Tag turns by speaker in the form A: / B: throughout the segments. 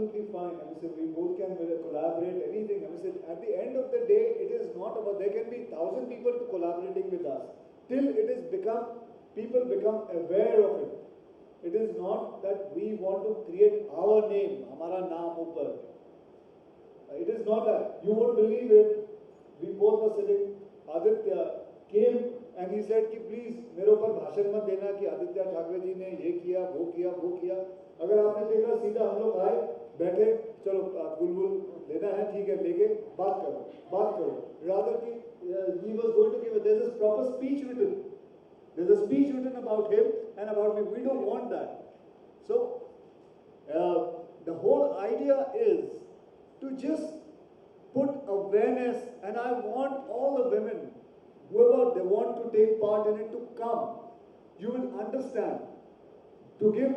A: absolutely fine. I said, we both can collaborate, anything. I said, at the end of the day, it is not about, there can be 1,000 people collaborating with us. Till it is people become aware of it. It is not that we want to create our name, हमारा नाम ऊपर. It is not that. You won't believe it. We both were sitting. Aditya came and he said कि please मेरे ऊपर भाषण मत देना कि आदित्य ठाकरे जी ने ये किया वो किया. अगर आपने देखा सीधा हम लोग आए बैठे चलो बुलबुल लेना है ठीक है लेके बात करो. Rather कि he was going to give there's a proper speech written. There's a speech written about him and about me. We don't want that. So the whole idea is to just put awareness, and I want all the women, whoever they want to take part in it, to come. You will understand. To give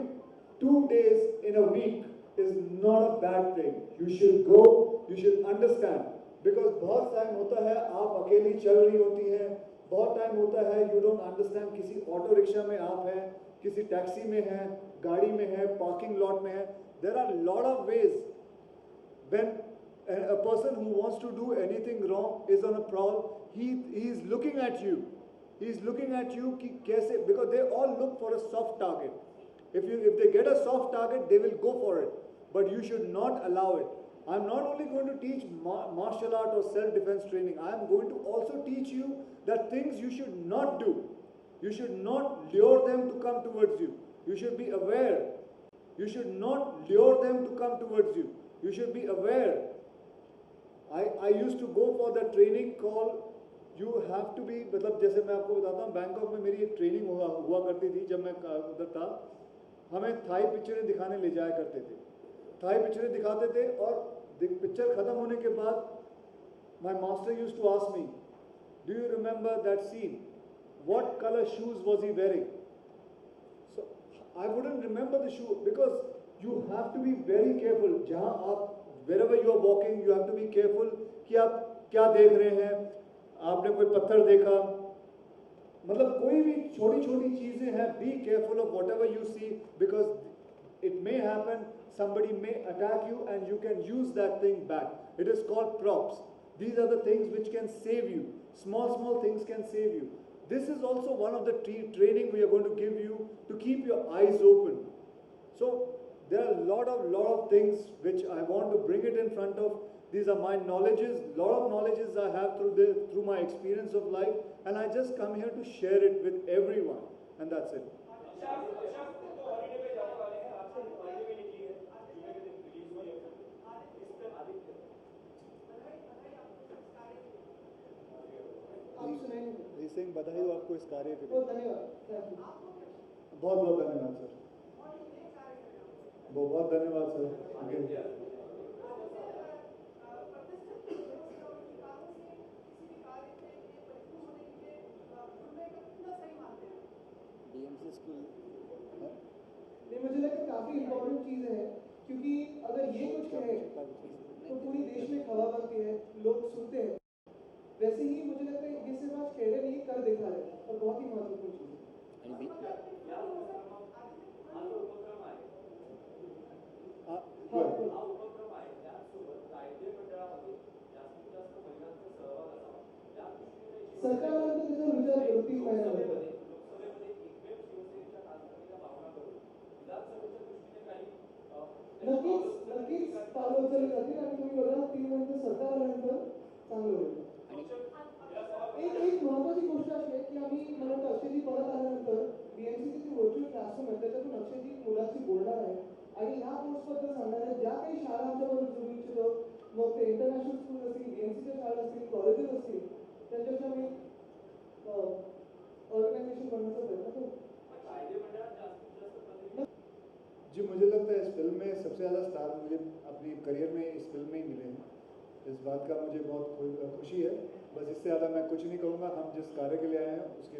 A: 2 days in a week is not a bad thing. You should go, you should understand. Because बहुत time होता है आप अकेली चल रही होती हैं, बहुत टाइम होता है you don't understand, किसी ऑटो रिक्शा में आप हैं, किसी टैक्सी में हैं, गाड़ी में हैं, पार्किंग लॉट में हैं. There are a lot of ways when a person who wants to do anything wrong is on a prowl. He is looking at you. He is looking at you कि कैसे, because they all look for a soft target. If they get a soft target, they will go for it. But you should not allow it. I'm not only going to teach martial art or self-defense training. I am going to also teach you that things you should not do. You should not lure them to come towards you. You should be aware. You should not lure them to come towards you. You should be aware. I used to go for the training called, you have to be, मतलब जैसे मैं आपको बताता हूँ, Bangkok में मेरी एक training हुआ करती थी जब मैं उधर था. हमें थाई पिक्चरें दिखाने ले जाया करते थे. थाई पिक्चरें दिखाते थे और पिक्चर खत्म होने के बाद my master used to ask me, do you remember that scene? What color shoes was he wearing? So I wouldn't remember the shoe because you have to be very careful. जहाँ आप wherever you are walking, you have to be careful कि आप क्या देख रहे हैं. आपने कोई पत्थर देखा, मतलब कोई भी छोटी छोटी चीजें हैं. Be careful of whatever you see because it may happen. Somebody may attack you and you can use that thing back. It is called props. These are the things which can save you. Small things can save you. This is also one of the training we are going to give you to keep your eyes open. So there are a lot of things which I want to bring it in front of. These are my knowledges, lot of knowledges I have through my experience of life, and I just come here to share it with everyone, and that's it. Singh बधाई हो आपको इस कार्य के लिए. बहुत धन्यवाद. बहुत धन्यवाद सर. बहुत धन्यवाद सर. डीएमसी स्कूल
B: नहीं, मुझे लगता है काफी इम्पोर्टेंट चीज़ है क्योंकि अगर ये कुछ कहे तो पूरी देश में खबर बनती है, लोग सुनते हैं. वैसे ही मुझे लगता है ये सिर्फ आज कह रहे नहीं, कर दिखा रहे हैं और बहुत ही महत्वपूर्ण चीज़ है. सरकारांचा त्याचा विचार करतील पाहिजे. नक्कीच पावलं जातील आणि तुम्ही बघा 3 महिने सरकार आल्यानंतर चांगलं होईल. एक महत्त्वाची गोष्ट अशी आहे की आम्ही मला वाटतं अक्षयजी परत आल्यानंतर बीएमसीची जी व्हर्च्युअल क्लासरूम आहे त्याच्यातून अक्षयजी मुलांशी बोलणार आहे आणि ह्या कोर्सबद्दल सांगणार आहे. ज्या काही शाळा आमच्याबरोबर जोडू इच्छितो, मग ते इंटरनॅशनल स्कूल असतील, बीएमसीच्या शाळा असतील, कॉलेजेस असतील, त्यांच्याशी आम्ही ऑर्गनायझेशन बनवण्याचा प्रयत्न करू.
A: जी मुझे लगता है इस फिल्म में सबसे ज़्यादा स्टार मुझे अपनी करियर में इस फिल्म में ही मिले हैं. इस बात का मुझे बहुत खुशी है. बस इससे ज़्यादा मैं कुछ नहीं कहूँगा. हम जिस कार्य के लिए आए हैं उसके